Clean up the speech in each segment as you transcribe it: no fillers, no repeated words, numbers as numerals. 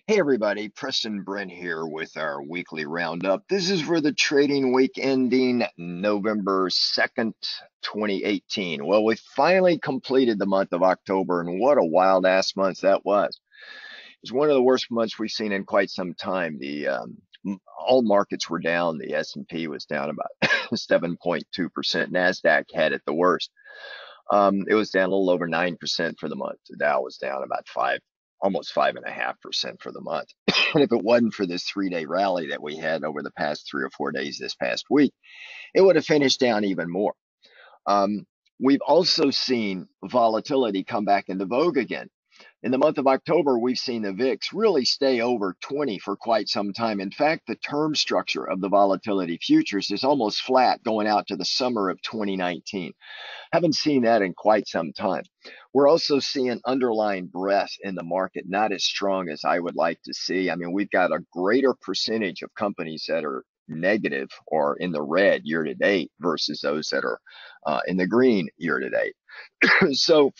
Hey everybody, Preston Brent here with our weekly roundup. This is for the trading week ending November 2nd, 2018. Well, we finally completed the month of October, and what a wild ass month that was. It's one of the worst months we've seen in quite some time. All markets were down. The S&P was down about 7.2%. NASDAQ had it the worst. It was down a little over 9% for the month. The Dow was down about almost 5.5% for the month. And if it wasn't for this 3-day rally that we had over the past 3 or 4 days this past week, it would have finished down even more. We've also seen volatility come back into vogue again. In the month of October, we've seen the VIX really stay over 20 for quite some time. In fact, the term structure of the volatility futures is almost flat going out to the summer of 2019. Haven't seen that in quite some time. We're also seeing underlying breadth in the market, not as strong as I would like to see. I mean, we've got a greater percentage of companies that are negative or in the red year to date versus those that are in the green year to date. So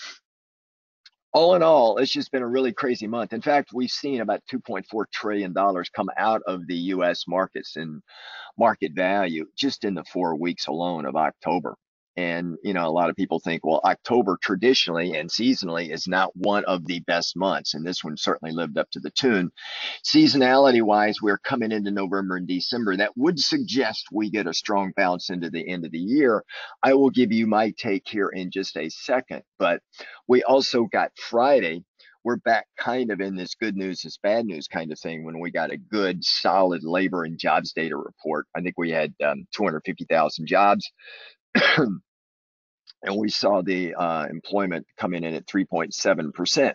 all in all, it's just been a really crazy month. In fact, we've seen about $2.4 trillion come out of the U.S. markets in market value just in the 4 weeks alone of October. And, a lot of people think, well, October traditionally and seasonally is not one of the best months. And this one certainly lived up to the tune. Seasonality wise, we're coming into November and December. That would suggest we get a strong bounce into the end of the year. I will give you my take here in just a second. But we also got Friday. We're back kind of in this good news is bad news kind of thing when we got a good, solid labor and jobs data report. I think we had 250,000 jobs. And we saw the employment coming in at 3.7%.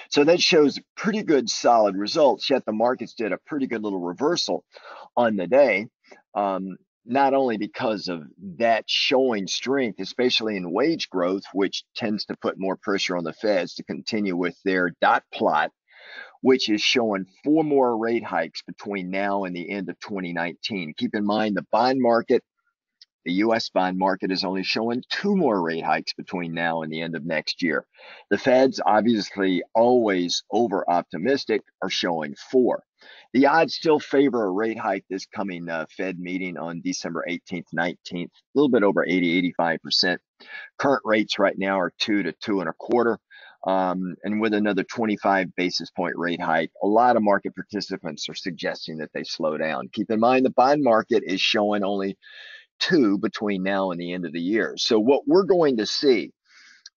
So that shows pretty good, solid results. Yet the markets did a pretty good little reversal on the day. Not only because of that showing strength, especially in wage growth, which tends to put more pressure on the Feds to continue with their dot plot, which is showing 4 more rate hikes between now and the end of 2019. Keep in mind the bond market. The U.S. bond market is only showing 2 more rate hikes between now and the end of next year. The Feds, obviously always over optimistic, are showing 4. The odds still favor a rate hike this coming Fed meeting on December 18th, 19th, a little bit over 80, 85%. Current rates right now are 2 to 2.25. And with another 25 basis point rate hike, a lot of market participants are suggesting that they slow down. Keep in mind the bond market is showing only 2 between now and the end of the year. So what we're going to see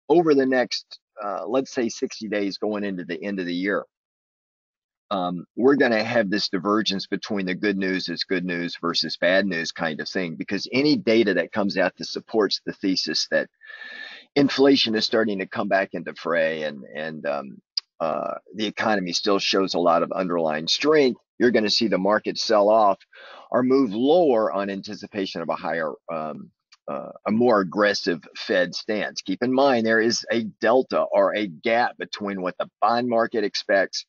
over the next, let's say 60 days going into the end of the year, we're going to have this divergence between the good news is good news versus bad news kind of thing, because any data that comes out that supports the thesis that inflation is starting to come back into fray and the economy still shows a lot of underlying strength, you're going to see the market sell off or move lower on anticipation of a more aggressive Fed stance. Keep in mind, there is a delta or a gap between what the bond market expects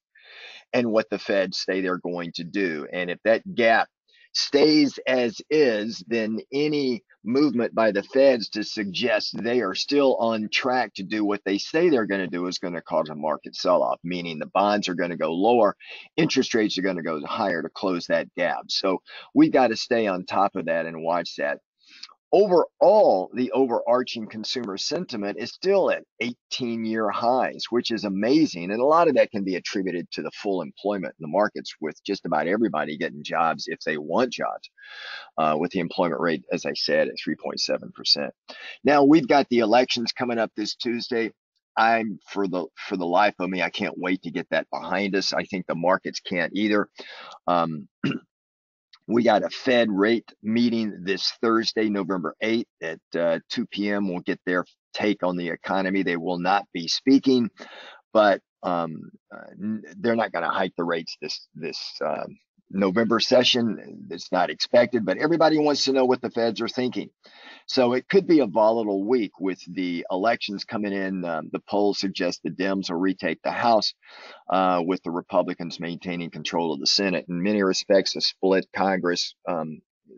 and what the Fed say they're going to do. And if that gap stays as is, then any movement by the Feds to suggest they are still on track to do what they say they're going to do is going to cause a market sell-off, meaning the bonds are going to go lower, interest rates are going to go higher to close that gap. So we got to stay on top of that and watch that. Overall, the overarching consumer sentiment is still at 18-year highs, which is amazing. And a lot of that can be attributed to the full employment in the markets, with just about everybody getting jobs if they want jobs, with the employment rate, as I said, at 3.7%. Now, we've got the elections coming up this Tuesday. I'm for the life of me, I can't wait to get that behind us. I think the markets can't either. We got a Fed rate meeting this Thursday, November 8th at 2 p.m. We'll get their take on the economy. They will not be speaking, but they're not going to hike the rates this November session. It's not expected, but everybody wants to know what the Feds are thinking. So it could be a volatile week with the elections coming in. The polls suggest the Dems will retake the House, with the Republicans maintaining control of the Senate. In many respects, a split Congress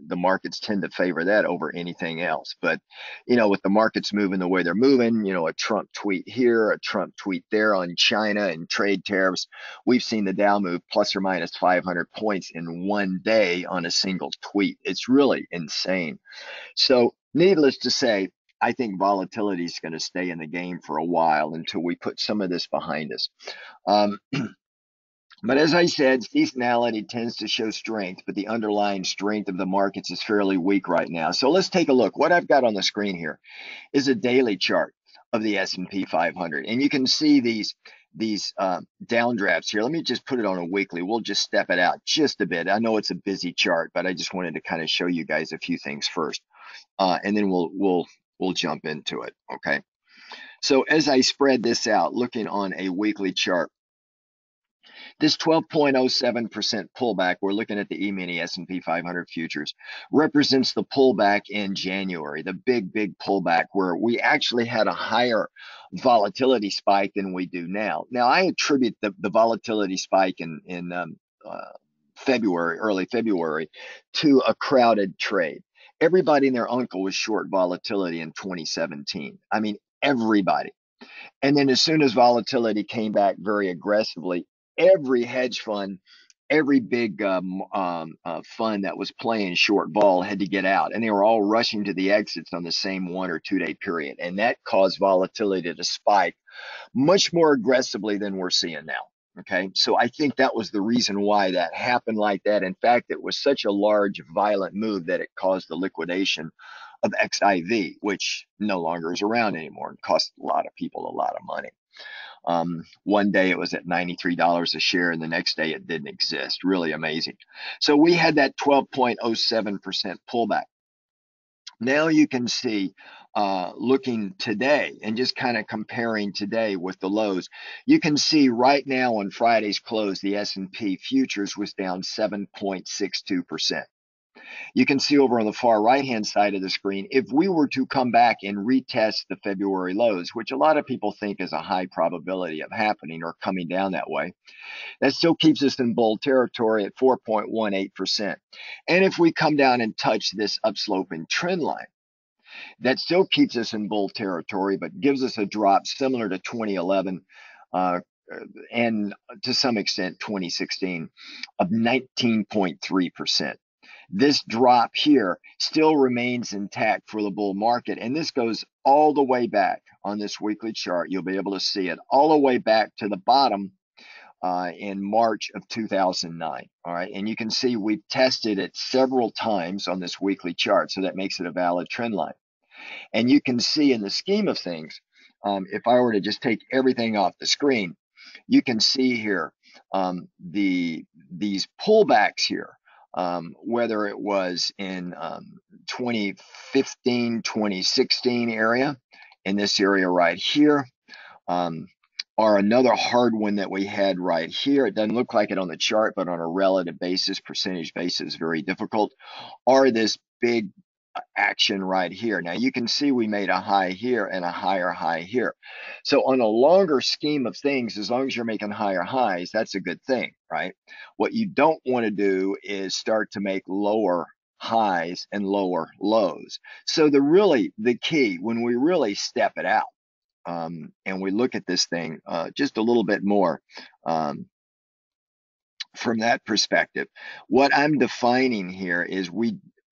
the markets tend to favor that over anything else. But, with the markets moving the way they're moving, a Trump tweet here, a Trump tweet there on China and trade tariffs, we've seen the Dow move plus or minus 500 points in one day on a single tweet. It's really insane. So needless to say, I think volatility is going to stay in the game for a while until we put some of this behind us. But as I said, seasonality tends to show strength, but the underlying strength of the markets is fairly weak right now. So let's take a look. What I've got on the screen here is a daily chart of the S&P 500, and you can see these downdrafts here. Let me just put it on a weekly. We'll just step it out just a bit. I know it's a busy chart, but I just wanted to kind of show you guys a few things first, and then we'll jump into it. Okay. So as I spread this out, looking on a weekly chart, this 12.07% pullback, we're looking at the E-mini S&P 500 futures, represents the pullback in January, the big pullback where we actually had a higher volatility spike than we do now. Now, I attribute the volatility spike in February, early February, to a crowded trade. Everybody and their uncle was short volatility in 2017. I mean, everybody. And then as soon as volatility came back very aggressively, every hedge fund, every big fund that was playing short vol had to get out, and they were all rushing to the exits on the same 1 or 2 day period. And that caused volatility to spike much more aggressively than we're seeing now. Okay, so I think that was the reason why that happened like that. In fact, it was such a large, violent move that it caused the liquidation of XIV, which no longer is around anymore and cost a lot of people a lot of money. One day it was at $93 a share, and the next day it didn't exist. Really amazing. So we had that 12.07% pullback. Now you can see, looking today and just kind of comparing today with the lows, you can see right now on Friday's close, the S&P futures was down 7.62%. You can see over on the far right-hand side of the screen, if we were to come back and retest the February lows, which a lot of people think is a high probability of happening or coming down that way, that still keeps us in bull territory at 4.18%. And if we come down and touch this upsloping trend line, that still keeps us in bull territory, but gives us a drop similar to 2011 and to some extent 2016 of 19.3%. This drop here still remains intact for the bull market, and this goes all the way back on this weekly chart. You'll be able to see it all the way back to the bottom in March of 2009. All right, and you can see we've tested it several times on this weekly chart, so that makes it a valid trend line. And you can see in the scheme of things, if I were to just take everything off the screen, you can see here these pullbacks here. Whether it was in 2015, 2016 area, in this area right here, or another hard one that we had right here. It doesn't look like it on the chart, but on a relative basis, percentage basis, very difficult, or this big action right here. Now you can see we made a high here and a higher high here. So on a longer scheme of things, as long as you're making higher highs, that's a good thing, right? What you don't want to do is start to make lower highs and lower lows. So the key when we really step it out and we look at this thing just a little bit more from that perspective, what I'm defining here is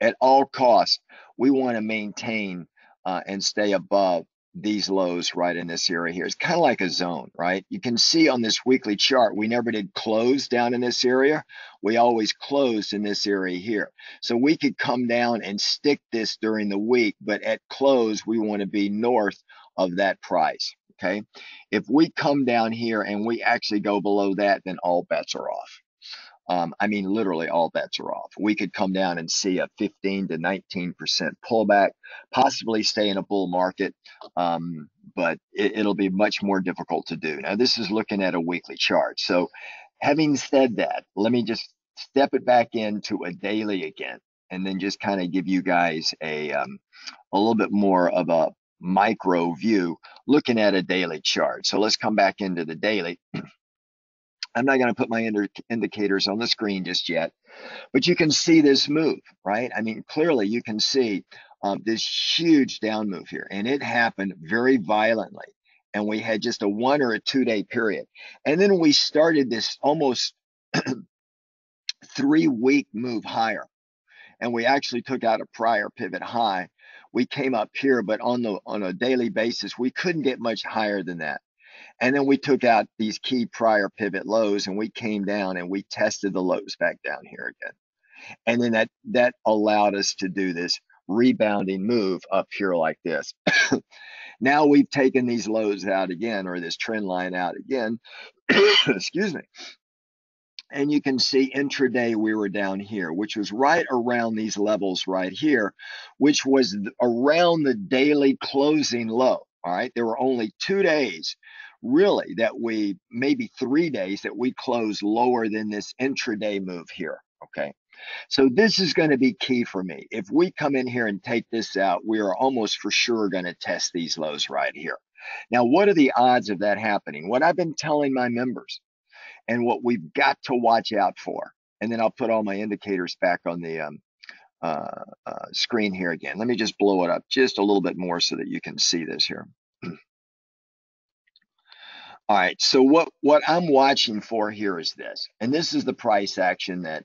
at all costs, we want to maintain and stay above these lows right in this area here. It's kind of like a zone, right? You can see on this weekly chart, we never did close down in this area. We always closed in this area here. So we could come down and stick this during the week, but at close, we want to be north of that price, okay? If we come down here and we actually go below that, then all bets are off. I mean, literally all bets are off. We could come down and see a 15 to 19% pullback, possibly stay in a bull market, but it'll be much more difficult to do. Now, this is looking at a weekly chart. So having said that, let me just step it back into a daily again, and then just kind of give you guys a little bit more of a micro view looking at a daily chart. So let's come back into the daily. I'm not going to put my indicators on the screen just yet, but you can see this move, right? I mean, clearly you can see this huge down move here, and it happened very violently. And we had just a 1 or a 2 day period. And then we started this almost 3 week move higher. And we actually took out a prior pivot high. We came up here, but on a daily basis, we couldn't get much higher than that. And then we took out these key prior pivot lows, and we came down and we tested the lows back down here again. And then that allowed us to do this rebounding move up here like this. Now we've taken these lows out again, or this trend line out again. Excuse me. And you can see intraday we were down here, which was right around these levels right here, which was around the daily closing low. All right. There were only 2 days, really, maybe 3 days that we closed lower than this intraday move here. Okay. So this is going to be key for me. If we come in here and take this out, we are almost for sure going to test these lows right here. Now, what are the odds of that happening? What I've been telling my members and what we've got to watch out for. And then I'll put all my indicators back on the screen here again. Let me just blow it up just a little bit more so that you can see this here. All right, so what I'm watching for here is this, and this is the price action that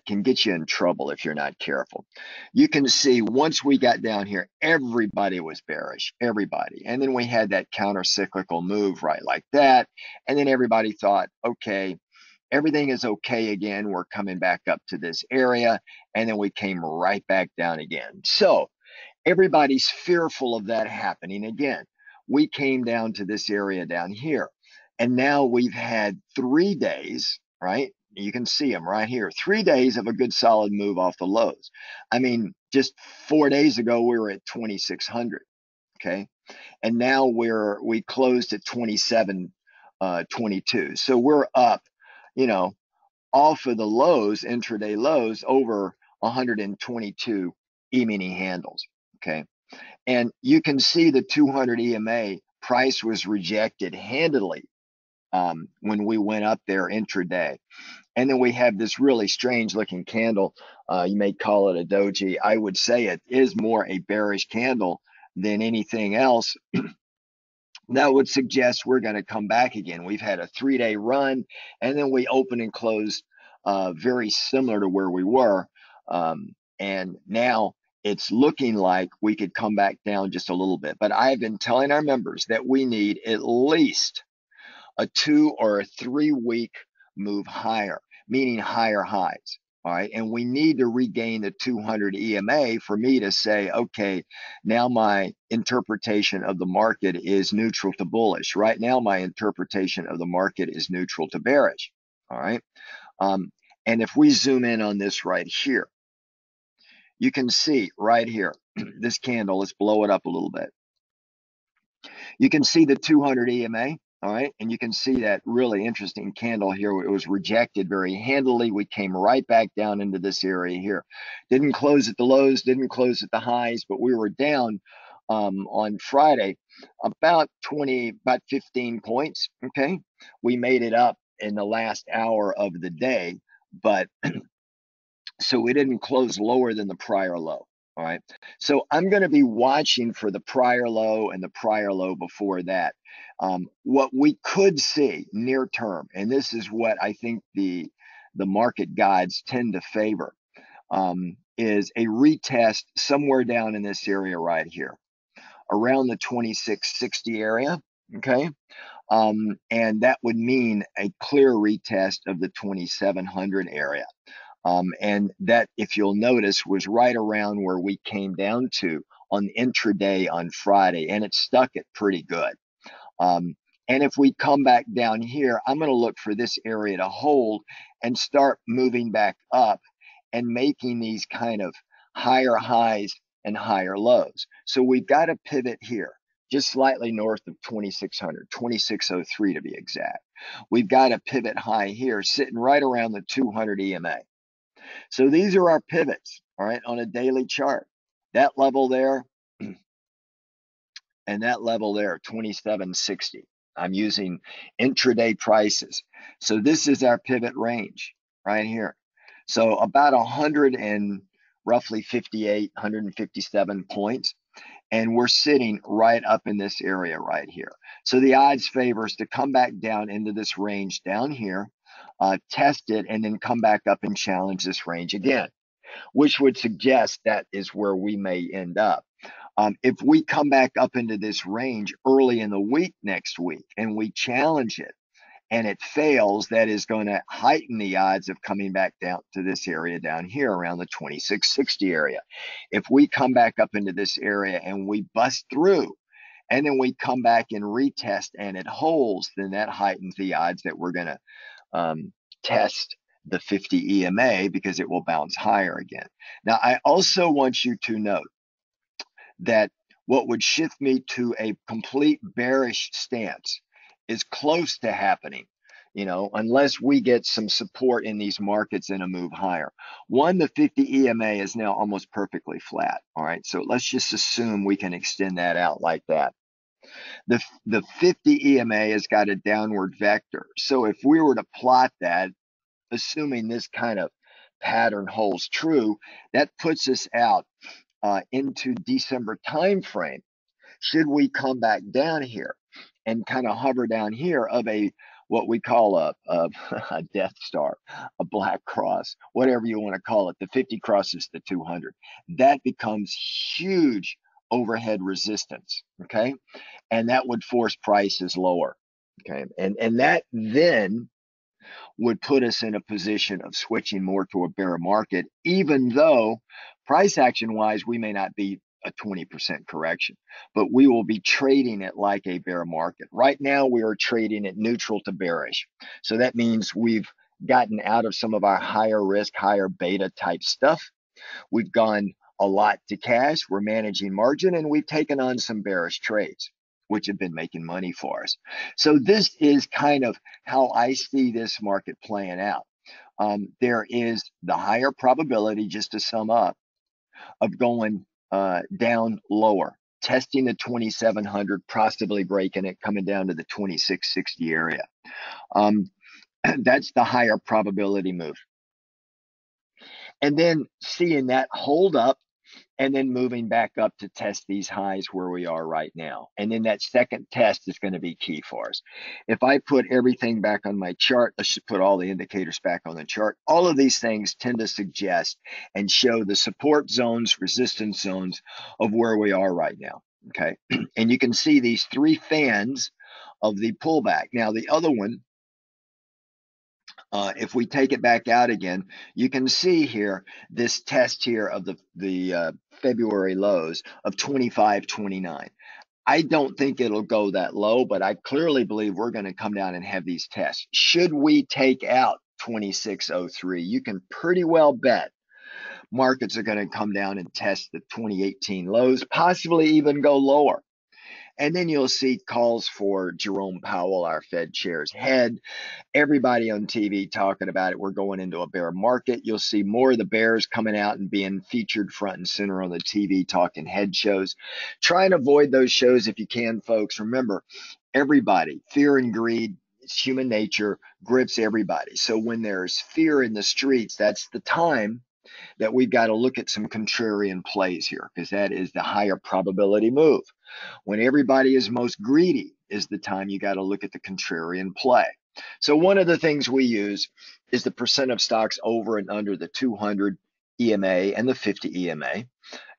can get you in trouble if you're not careful. You can see once we got down here, everybody was bearish, everybody. And then we had that counter-cyclical move right like that. And then everybody thought, okay, everything is okay again. We're coming back up to this area. And then we came right back down again. So everybody's fearful of that happening again. We came down to this area down here. And now we've had 3 days, right? You can see them right here. 3 days of a good solid move off the lows. I mean, just 4 days ago, we were at 2,600. Okay. And now we closed at 27.22. So we're up, off of the lows, intraday lows, over 122 E-mini handles. Okay. And you can see the 200 EMA price was rejected handily when we went up there intraday. And then we have this really strange looking candle. You may call it a doji. I would say it is more a bearish candle than anything else. That would suggest we're going to come back again. We've had a 3-day run, and then we opened and closed very similar to where we were. And now it's looking like we could come back down just a little bit. But I've been telling our members that we need at least a 2 or a 3 week move higher, meaning higher highs. All right. And we need to regain the 200 EMA for me to say, okay, now my interpretation of the market is neutral to bullish. Right now, my interpretation of the market is neutral to bearish. All right. And if we zoom in on this right here, you can see right here, this candle, let's blow it up a little bit. You can see the 200 EMA. All right. And you can see that really interesting candle here. It was rejected very handily. We came right back down into this area here. Didn't close at the lows, didn't close at the highs, but we were down on Friday about 15 points. Okay. We made it up in the last hour of the day, but so we didn't close lower than the prior low. All right. So I'm going to be watching for the prior low and the prior low before that. What we could see near term, and this is what I think the market guides tend to favor, is a retest somewhere down in this area right here, around the 2660 area. Okay. And that would mean a clear retest of the 2700 area. And that, if you'll notice, was right around where we came down to on intraday on Friday, and it stuck it pretty good. And if we come back down here, I'm going to look for this area to hold and start moving back up and making these kind of higher highs and higher lows. So we've got a pivot here, just slightly north of 2600, 2603 to be exact. We've got a pivot high here sitting right around the 200 EMA. So these are our pivots, all right, on a daily chart. That level there and that level there, 2760. I'm using intraday prices. So this is our pivot range right here. So about 100 and roughly 58, 157 points. And we're sitting right up in this area right here. So the odds favor us to come back down into this range down here, test it, and then come back up and challenge this range again, which would suggest that is where we may end up. If we come back up into this range early in the week next week and we challenge it and it fails, that is going to heighten the odds of coming back down to this area down here around the 2660 area. If we come back up into this area and we bust through and then we come back and retest and it holds, then that heightens the odds that we're going to test the 50 EMA because it will bounce higher again. Now, I also want you to note that what would shift me to a complete bearish stance is close to happening, unless we get some support in these markets and a move higher. The 50 EMA is now almost perfectly flat. All right, so let's just assume we can extend that out like that. The 50 EMA has got a downward vector. So if we were to plot that, assuming this kind of pattern holds true, that puts us out into December timeframe. Should we come back down here and kind of hover down here of what we call a Death Star, a black cross, whatever you want to call it, the 50 crosses the 200, that becomes huge overhead resistance, okay? And that would force prices lower, okay? And that then would put us in a position of switching more to a bear market, even though price action wise, we may not be a 20% correction, but we will be trading it like a bear market. Right now, we are trading it neutral to bearish. So that means we've gotten out of some of our higher risk, higher beta type stuff. We've gone a lot to cash. We're managing margin, and we've taken on some bearish trades, which have been making money for us. So this is kind of how I see this market playing out. There is the higher probability, just to sum up, of going down lower, testing the 2700, possibly breaking it, coming down to the 2660 area. That's the higher probability move. And then seeing that hold up and then moving back up to test these highs where we are right now. And then that second test is going to be key for us. If I put everything back on my chart, let's just put all the indicators back on the chart. All of these things tend to suggest and show the support zones, resistance zones of where we are right now. Okay. And you can see these three fans of the pullback. Now, the other one, if we take it back out again, you can see here this test here of the February lows of 25.29. I don't think it'll go that low, but I clearly believe we're going to come down and have these tests. Should we take out 26.03, you can pretty well bet markets are going to come down and test the 2018 lows, possibly even go lower. And then you'll see calls for Jerome Powell, our Fed chair's head. Everybody on TV talking about it. We're going into a bear market. You'll see more of the bears coming out and being featured front and center on the TV talking head shows. Try and avoid those shows if you can, folks. Remember, everybody, fear and greed, it's human nature, grips everybody. So when there's fear in the streets, that's the time that we've got to look at some contrarian plays here, because that is the higher probability move. When everybody is most greedy is the time you got to look at the contrarian play. So one of the things we use is the percent of stocks over and under the 200 EMA and the 50 EMA.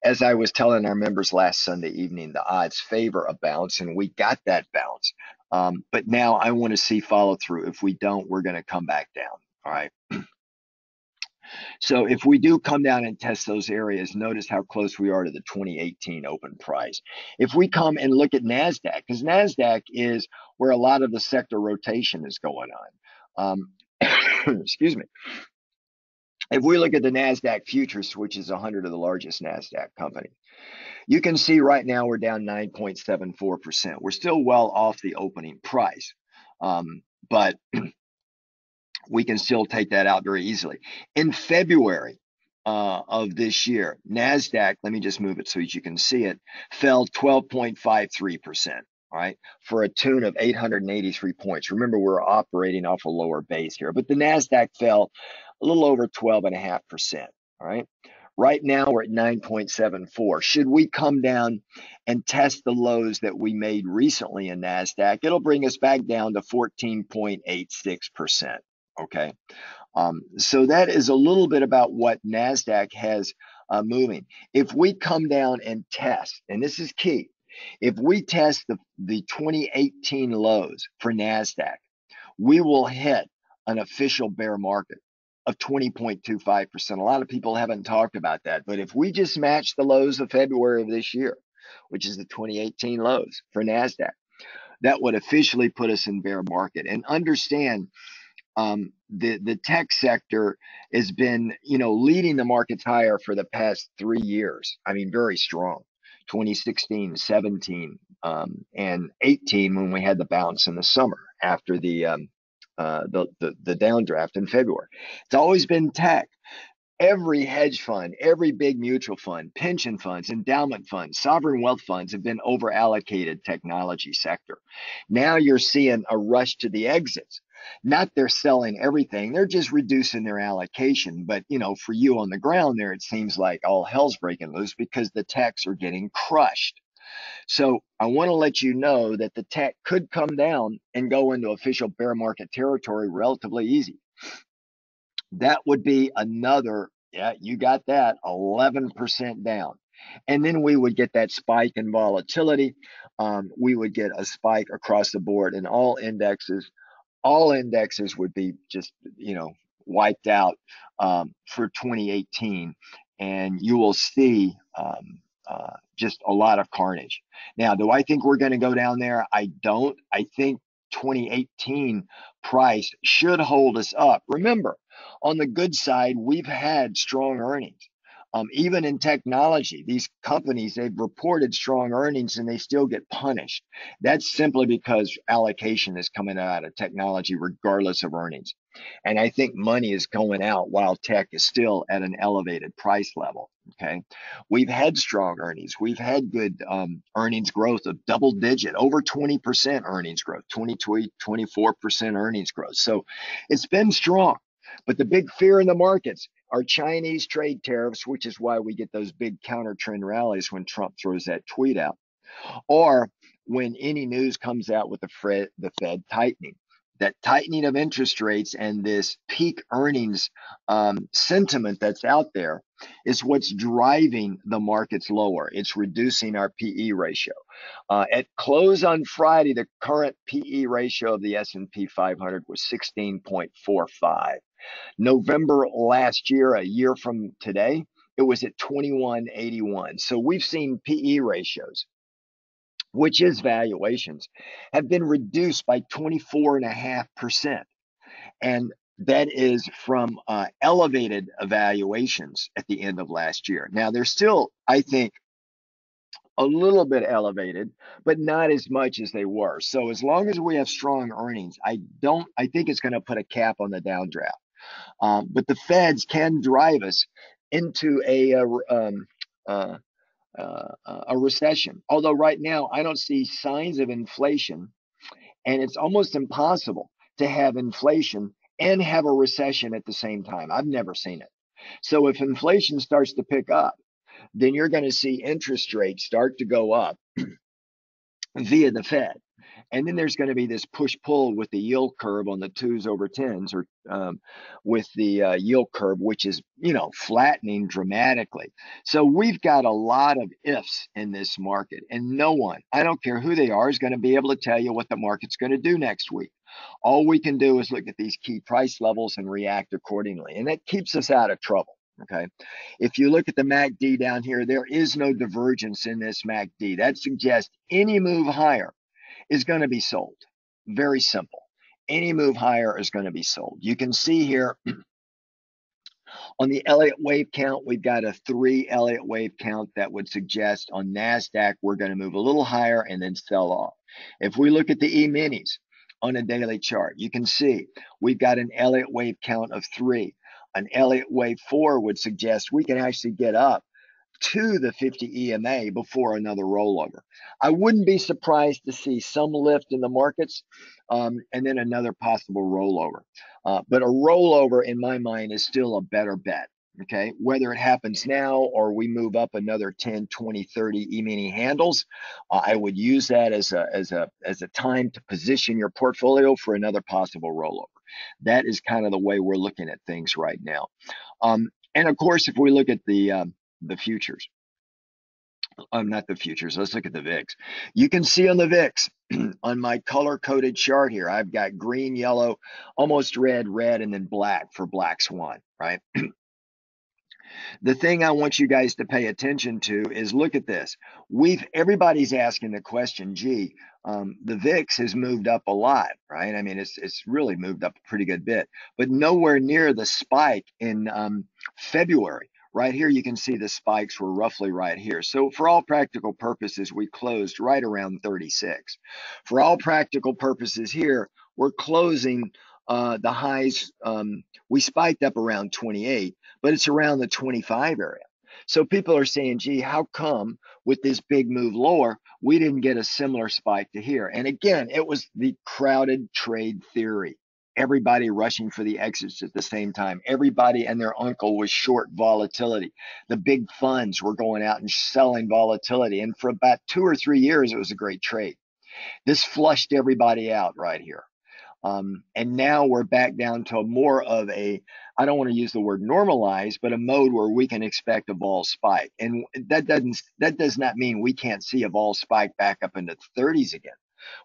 As I was telling our members last Sunday evening, the odds favor a bounce, and we got that bounce. But now I want to see follow through. If we don't, we're going to come back down. All right. So if we do come down and test those areas, notice how close we are to the 2018 open price. If we come and look at NASDAQ, because NASDAQ is where a lot of the sector rotation is going on. Excuse me. If we look at the NASDAQ futures, which is 100 of the largest NASDAQ companies, you can see right now we're down 9.74%. We're still well off the opening price, but we can still take that out very easily. In February of this year, NASDAQ, let me just move it so that you can see it, fell 12.53%. all right, for a tune of 883 points. Remember, we're operating off a lower base here, but the NASDAQ fell a little over 12.5%, all right? Right now, we're at 9.74. Should we come down and test the lows that we made recently in NASDAQ, it'll bring us back down to 14.86%, okay? So that is a little bit about what NASDAQ has moving. If we come down and test, and this is key, if we test the 2018 lows for NASDAQ, we will hit an official bear market of 20.25%. A lot of people haven't talked about that, but if we just match the lows of February of this year, which is the 2018 lows for NASDAQ, that would officially put us in bear market. And understand, the tech sector has been, leading the markets higher for the past 3 years. I mean, very strong. 2016, 17, and 18 when we had the bounce in the summer after the downdraft in February. It's always been tech. Every hedge fund, every big mutual fund, pension funds, endowment funds, sovereign wealth funds have been over allocated technology sector. Now you're seeing a rush to the exits. Not they're selling everything, they're just reducing their allocation. But for you on the ground there, it seems like all hell's breaking loose because the techs are getting crushed. So I want to let you know that the tech could come down and go into official bear market territory relatively easy. That would be another, yeah, you got that, 11% down. And then we would get that spike in volatility. We would get a spike across the board in all indexes. All indexes would be just, wiped out for 2018. And you will see just a lot of carnage. Now, do I think we're going to go down there? I don't. I think 2018 price should hold us up. Remember, on the good side, we've had strong earnings. Even in technology, these companies, they've reported strong earnings and they still get punished. That's simply because allocation is coming out of technology regardless of earnings. And I think money is going out while tech is still at an elevated price level. Okay. We've had strong earnings. We've had good earnings growth of double digit, over 20% earnings growth, 24% earnings growth. So it's been strong. But the big fear in the markets are Chinese trade tariffs, which is why we get those big counter trend rallies when Trump throws that tweet out, or when any news comes out with the Fed tightening. That tightening of interest rates and this peak earnings sentiment that's out there is what's driving the markets lower. It's reducing our PE ratio. At close on Friday, the current PE ratio of the S&P 500 was 16.45. November last year, a year from today, it was at 21.81. So we've seen PE ratios, which is valuations, have been reduced by 24.5%. And that is from elevated valuations at the end of last year. Now, they're still, I think, a little bit elevated, but not as much as they were. So as long as we have strong earnings, I think it's going to put a cap on the downdraft. But the feds can drive us into a recession. Although right now I don't see signs of inflation, and it's almost impossible to have inflation and have a recession at the same time. I've never seen it. So if inflation starts to pick up, then you're going to see interest rates start to go up via the Fed. And then there's going to be this push-pull with the yield curve on the 2s over 10s, or with the yield curve, which is, flattening dramatically. So we've got a lot of ifs in this market, and no one, I don't care who they are, is going to be able to tell you what the market's going to do next week. All we can do is look at these key price levels and react accordingly, and that keeps us out of trouble. Okay. If you look at the MACD down here, there is no divergence in this MACD. That suggests any move higher is going to be sold. Very simple. Any move higher is going to be sold. You can see here on the Elliott wave count, we've got a 3 Elliott wave count that would suggest on NASDAQ, we're going to move a little higher and then sell off. If we look at the E-minis on a daily chart, you can see we've got an Elliott wave count of 3. An Elliott wave 4 would suggest we can actually get up to the 50 EMA before another rollover. I wouldn't be surprised to see some lift in the markets and then another possible rollover. But a rollover, in my mind, is still a better bet. Okay, whether it happens now or we move up another 10, 20, 30 E-mini handles, I would use that as a time to position your portfolio for another possible rollover. That is kind of the way we're looking at things right now. And of course, if we look at the futures, not the futures, let's look at the VIX. You can see on the VIX, on my color-coded chart here, I've got green, yellow, almost red, red, and then black for Black Swan, right? The thing I want you guys to pay attention to is look at this. Everybody's asking the question, gee, the VIX has moved up a lot, right? I mean, it's really moved up a pretty good bit, but nowhere near the spike in February. Right here, you can see the spikes were roughly right here. So for all practical purposes, we closed right around 36. For all practical purposes here, we're closing the highs. We spiked up around 28, but it's around the 25 area. So people are saying, gee, how come with this big move lower, we didn't get a similar spike to here? And again, it was the crowded trade theory. Everybody rushing for the exits at the same time. Everybody and their uncle was short volatility. The big funds were going out and selling volatility. And for about 2 or 3 years, it was a great trade. This flushed everybody out right here. And now we're back down to more of a, I don't want to use the word normalized, but a mode where we can expect a vol spike. And that does not mean we can't see a vol spike back up into the 30s again.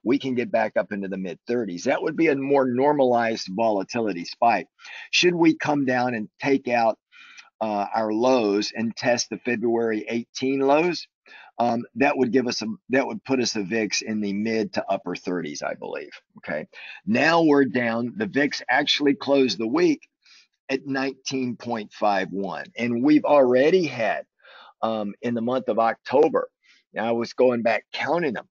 We can get back up into the mid 30s. That would be a more normalized volatility spike. Should we come down and take out our lows and test the February 18 lows, that would put us a VIX in the mid to upper 30s, I believe. Okay. Now we're down. The VIX actually closed the week at 19.51, and we've already had in the month of October. Now I was going back counting them.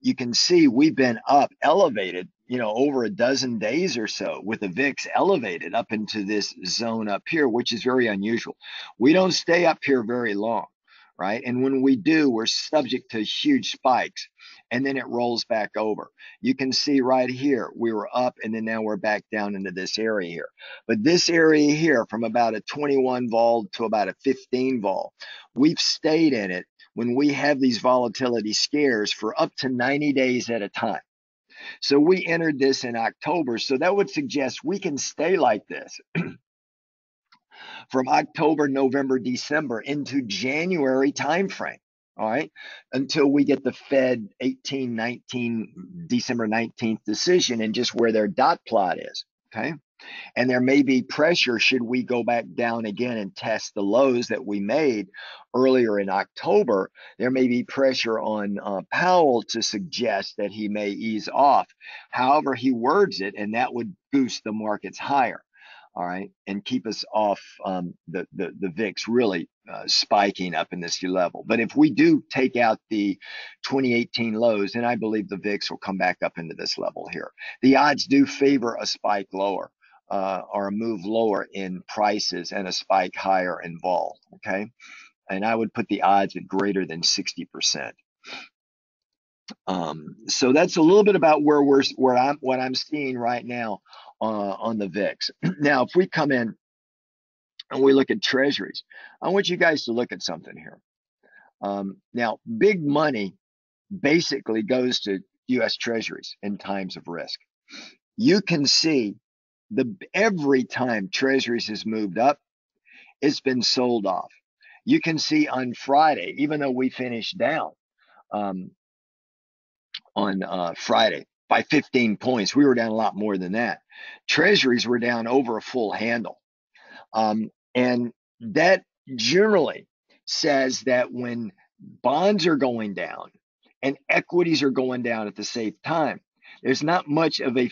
You can see we've been up elevated, over a dozen days or so with the VIX elevated up into this zone up here, which is very unusual. We don't stay up here very long, right? And when we do, we're subject to huge spikes and then it rolls back over. You can see right here, we were up and then now we're back down into this area here. But this area here from about a 21 vol to about a 15 vol, we've stayed in it when we have these volatility scares for up to 90 days at a time. So we entered this in October. So that would suggest we can stay like this from October, November, December into January timeframe. All right, until we get the Fed 19, December 19th decision and just where their dot plot is. Okay. And there may be pressure should we go back down again and test the lows that we made earlier in October. There may be pressure on Powell to suggest that he may ease off, however he words it, and that would boost the markets higher. All right, and keep us off the VIX really spiking up in this level. But if we do take out the 2018 lows, then I believe the VIX will come back up into this level here. The odds do favor a spike lower. Or a move lower in prices and a spike higher in vol. Okay, and I would put the odds at greater than 60%. So that's a little bit about what I'm seeing right now on the VIX. Now, if we come in and we look at treasuries, I want you guys to look at something here. Now, big money basically goes to U.S. treasuries in times of risk. You can see every time treasuries has moved up, it's been sold off. You can see on Friday, even though we finished down on Friday by 15 points, we were down a lot more than that. Treasuries were down over a full handle. And that generally says that when bonds are going down and equities are going down at the same time, there's not much of a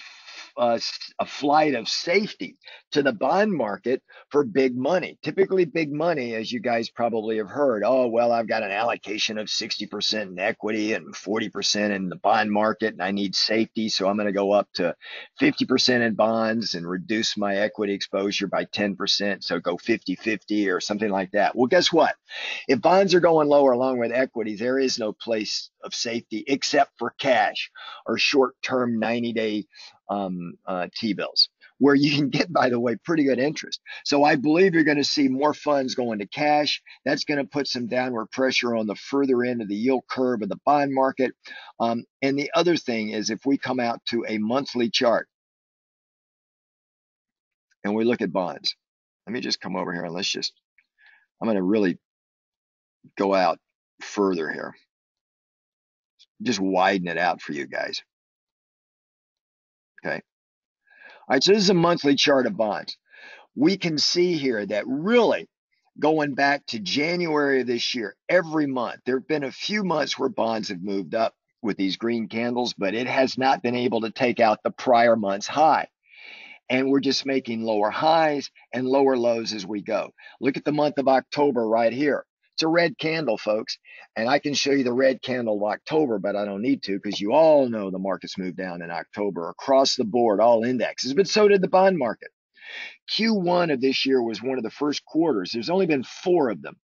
a flight of safety to the bond market for big money. Typically, big money, as you guys probably have heard, oh, well, I've got an allocation of 60% in equity and 40% in the bond market, and I need safety, so I'm going to go up to 50% in bonds and reduce my equity exposure by 10%, so go 50-50 or something like that. Well, guess what? If bonds are going lower along with equities, there is no place of safety except for cash or short-term 90-day T-bills, where you can get, by the way, pretty good interest. So I believe you're going to see more funds going to cash. That's going to put some downward pressure on the further end of the yield curve of the bond market. And the other thing is, if we come out to a monthly chart and we look at bonds, let me just come over here and I'm going to really go out further here. Just widen it out for you guys. Okay. All right, so this is a monthly chart of bonds. We can see here that really going back to January of this year, every month, there have been a few months where bonds have moved up with these green candles, but it has not been able to take out the prior month's high. And we're just making lower highs and lower lows as we go. Look at the month of October right here. It's a red candle, folks. And I can show you the red candle of October, but I don't need to, because you all know the markets moved down in October across the board, all indexes, but so did the bond market. Q1 of this year was one of the first quarters. There's only been 4 of them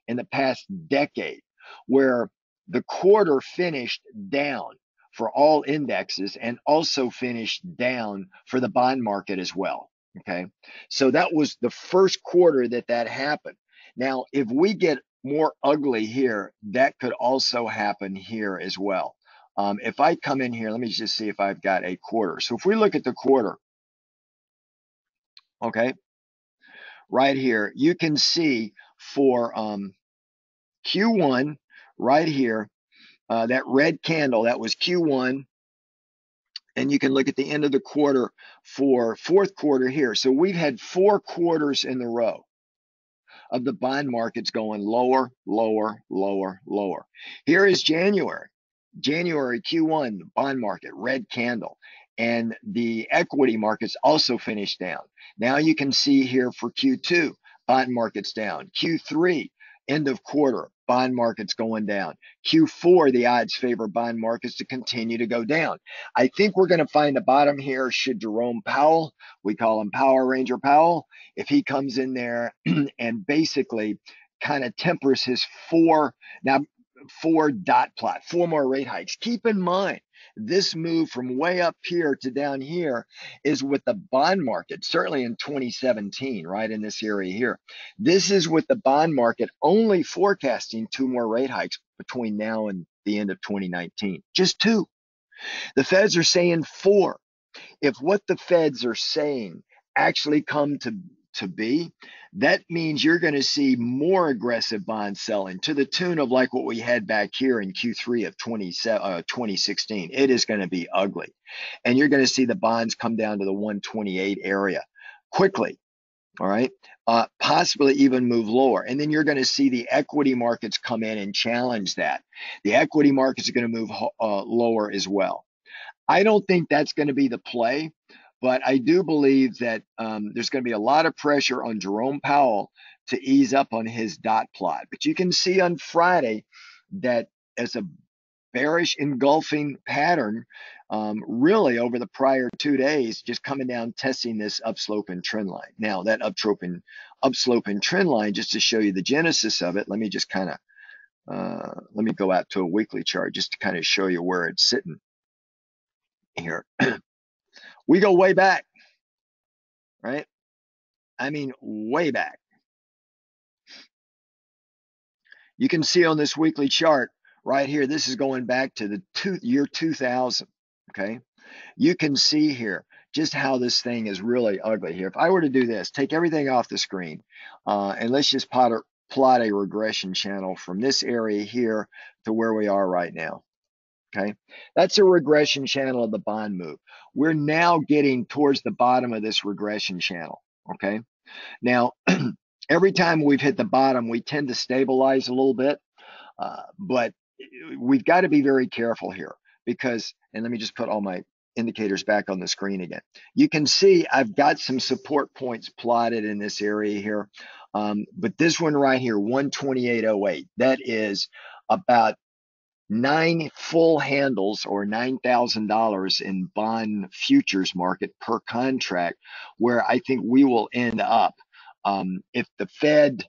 in the past decade where the quarter finished down for all indexes and also finished down for the bond market as well. Okay. So that was the first quarter that happened. Now, if we get more ugly here, that could also happen here as well. If I come in here, let me just see if I've got a quarter. So if we look at the quarter, okay, right here, you can see for Q1 right here, that red candle, that was Q1. And you can look at the end of the quarter for fourth quarter here. So we've had 4 quarters in a row of the bond markets going lower, lower, lower, lower. Here is January. January Q1, bond market, red candle. And the equity markets also finished down. Now you can see here for Q2, bond markets down. Q3, end of quarter, bond markets going down. Q4, the odds favor bond markets to continue to go down. I think we're going to find a bottom here should Jerome Powell, we call him Power Ranger Powell, if he comes in there and basically kind of tempers his 4 dot plot, 4 more rate hikes. Keep in mind, this move from way up here to down here is with the bond market, certainly in 2017, right in this area here. This is with the bond market only forecasting 2 more rate hikes between now and the end of 2019. Just 2. The Feds are saying 4. If what the Feds are saying actually come to be, that means you're going to see more aggressive bond selling to the tune of like what we had back here in Q3 of 2016. It is going to be ugly. And you're going to see the bonds come down to the 128 area quickly. All right. Possibly even move lower. And then you're going to see the equity markets come in and challenge that. The equity markets are going to move lower as well. I don't think that's going to be the play. But I do believe that there's going to be a lot of pressure on Jerome Powell to ease up on his dot plot. But you can see on Friday that as a bearish engulfing pattern, really over the prior 2 days, just coming down, testing this upsloping trend line. Now, that upsloping trend line, just to show you the genesis of it, let me just kind of, let me go out to a weekly chart just to kind of show you where it's sitting here. We go way back, right? I mean, way back. You can see on this weekly chart right here, this is going back to the year 2000, okay? You can see here just how this thing is really ugly here. If I were to do this, take everything off the screen, and let's just plot a regression channel from this area here to where we are right now. Okay, that's a regression channel of the bond move. We're now getting towards the bottom of this regression channel. Okay, now every time we've hit the bottom, we tend to stabilize a little bit, but we've got to be very careful here because, and let me just put all my indicators back on the screen again. You can see I've got some support points plotted in this area here. But this one right here, 128.08, that is about 9 full handles or $9,000 in bond futures market per contract, where I think we will end up if the Fed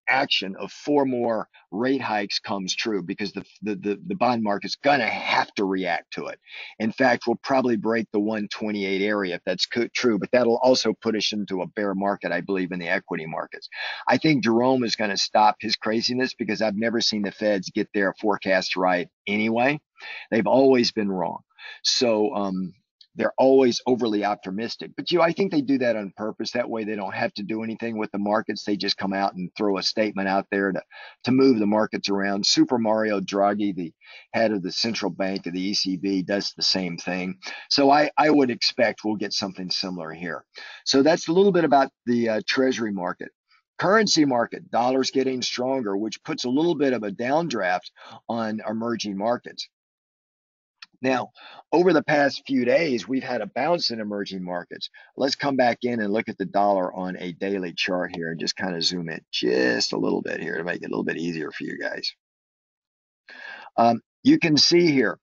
action of 4 more rate hikes comes true, because the bond market's going to have to react to it. In fact, we'll probably break the 128 area if that's true, but that'll also put us into a bear market, I believe, in the equity markets. I think Jerome is going to stop his craziness, because I've never seen the Feds get their forecast right anyway. They've always been wrong. So they're always overly optimistic. But I think they do that on purpose. That way they don't have to do anything with the markets. They just come out and throw a statement out there to move the markets around. Super Mario Draghi, the head of the central bank of the ECB, does the same thing. So I would expect we'll get something similar here. So that's a little bit about the Treasury market. Currency market, dollar's getting stronger, which puts a little bit of a downdraft on emerging markets. Now, over the past few days, we've had a bounce in emerging markets. Let's come back in and look at the dollar on a daily chart here and just kind of zoom in just a little bit here to make it a little bit easier for you guys. You can see here,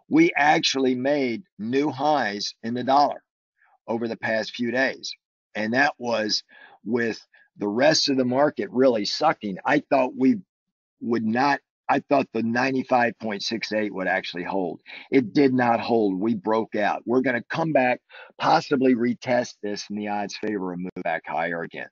we actually made new highs in the dollar over the past few days. And that was with the rest of the market really sucking. I thought we would not. I thought the 95.68 would actually hold. It did not hold. We broke out. We're going to come back, possibly retest this, and the odds favor a move back higher again.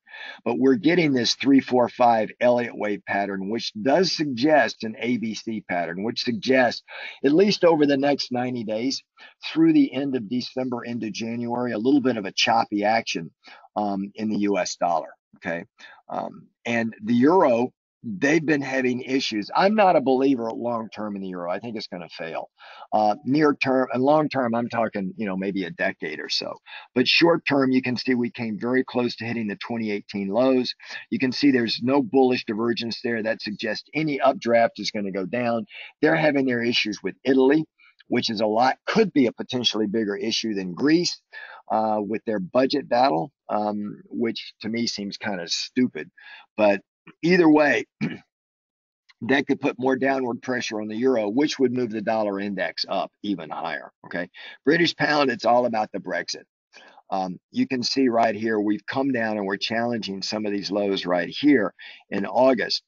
But we're getting this 3-4-5 Elliott wave pattern, which does suggest an ABC pattern, which suggests at least over the next 90 days through the end of December into January, a little bit of a choppy action in the U.S. dollar. Okay, and the euro, they've been having issues. I'm not a believer long term in the euro. I think it's going to fail. Near term and long term, I'm talking, maybe a decade or so. But short term, you can see we came very close to hitting the 2018 lows. You can see there's no bullish divergence there. That suggests any updraft is going to go down. They're having their issues with Italy, which is could be a potentially bigger issue than Greece with their budget battle, which to me seems kind of stupid. But either way, that could put more downward pressure on the euro, which would move the dollar index up even higher. Okay, British pound, it's all about the Brexit. You can see right here, we've come down and we're challenging some of these lows right here in August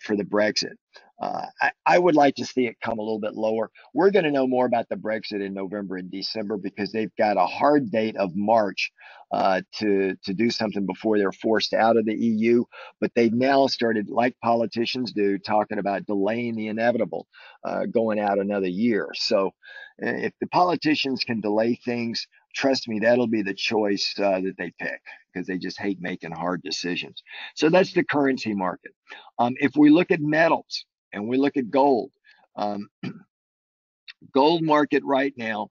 for the Brexit. I would like to see it come a little bit lower. We're going to know more about the Brexit in November and December, because they've got a hard date of March to do something before they're forced out of the EU. But they've now started, like politicians do, talking about delaying the inevitable, going out another year. So if the politicians can delay things, trust me, that'll be the choice that they pick, because they just hate making hard decisions. So that's the currency market. If we look at metals and we look at gold, gold market right now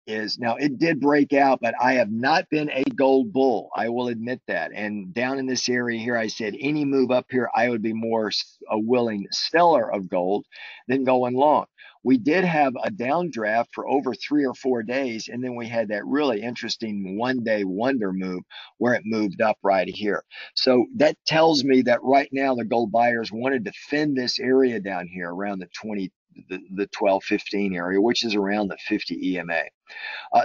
it did break out, but I have not been a gold bull. I will admit that. And down in this area here, I said any move up here, I would be more a willing seller of gold than going long. We did have a downdraft for over 3 or 4 days, and then we had that really interesting one-day wonder move where it moved up right here. So that tells me that right now the gold buyers want to defend this area down here around the 12-15 area, which is around the 50 EMA.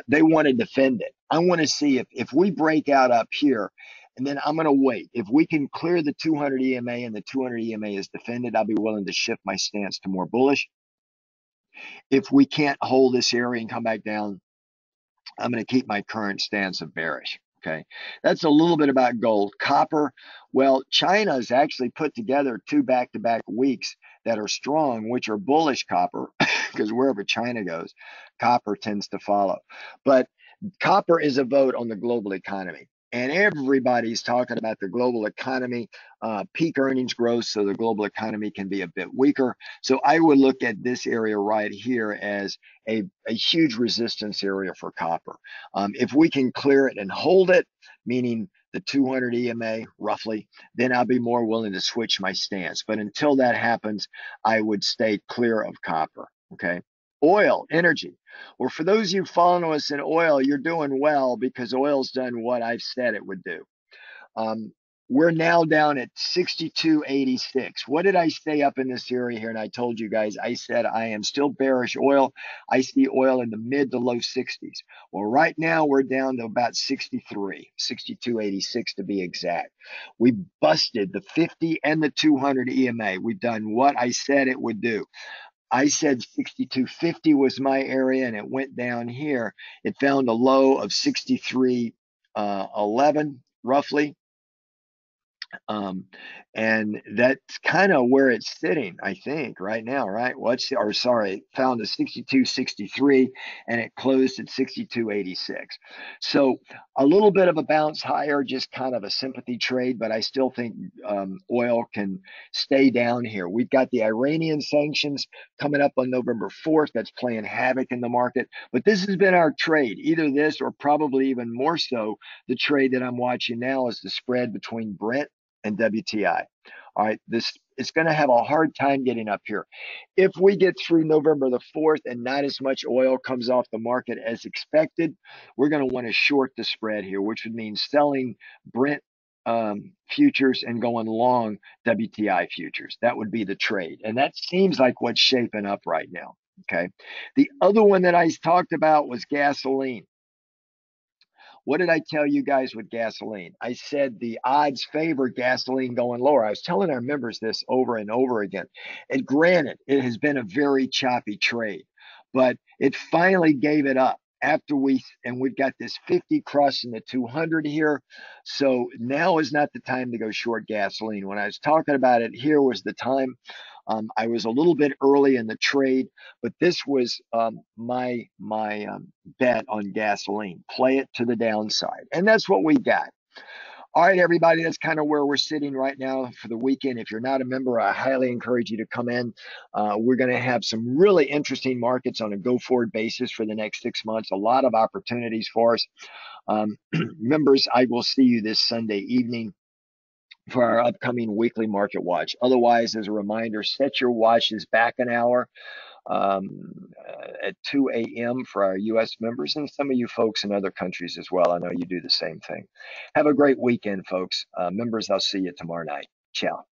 They want to defend it. I want to see if we break out up here, and then I'm going to wait. If we can clear the 200 EMA and the 200 EMA is defended, I'll be willing to shift my stance to more bullish. If we can't hold this area and come back down, I'm going to keep my current stance of bearish. Okay, that's a little bit about gold. Copper, well, China has actually put together 2 back-to-back weeks that are strong, which are bullish copper, because wherever China goes, copper tends to follow. But copper is a vote on the global economy. And everybody's talking about the global economy, peak earnings growth, so the global economy can be a bit weaker. So I would look at this area right here as a huge resistance area for copper. If we can clear it and hold it, meaning the 200 EMA roughly, then I'll be more willing to switch my stance. But until that happens, I would stay clear of copper. Okay. Oil, energy. Well, for those of you following us in oil, you're doing well because oil's done what I've said it would do. Um, we're now down at 62.86. What did I say up in this area here? And I told you guys, I said I am still bearish oil. I see oil in the mid to low 60s. Well, right now we're down to about 63, 62.86 to be exact. We busted the 50 and the 200 EMA. We've done what I said it would do. I said 62.50 was my area, and it went down here. It found a low of 63.11 roughly. Um, and that's kind of where it's sitting, I think, right now, right? Or sorry, found a 62.63 and it closed at 62.86. So a little bit of a bounce higher, just kind of a sympathy trade, but I still think oil can stay down here. We've got the Iranian sanctions coming up on November 4th. That's playing havoc in the market. But this has been our trade, either this or probably even more so. The trade that I'm watching now is the spread between Brent and WTI. All right, this it's going to have a hard time getting up here. If we get through November the 4th and not as much oil comes off the market as expected, we're going to want to short the spread here, which would mean selling Brent futures and going long WTI futures. That would be the trade. And that seems like what's shaping up right now. Okay. The other one that I talked about was gasoline. What did I tell you guys with gasoline? I said the odds favor gasoline going lower. I was telling our members this over and over again. And granted, it has been a very choppy trade, but it finally gave it up after we've got this 50 crossing the 200 here. So now is not the time to go short gasoline. When I was talking about it, here was the time. I was a little bit early in the trade, but this was my bet on gasoline. Play it to the downside, and that's what we got. All right, everybody, that's kind of where we're sitting right now for the weekend. If you're not a member, I highly encourage you to come in. We're going to have some really interesting markets on a go-forward basis for the next 6 months. A lot of opportunities for us. Members, I will see you this Sunday evening for our upcoming weekly market watch. Otherwise, as a reminder, set your watches back an hour at 2 a.m. for our U.S. members and some of you folks in other countries as well. I know you do the same thing. Have a great weekend, folks. Members, I'll see you tomorrow night. Ciao.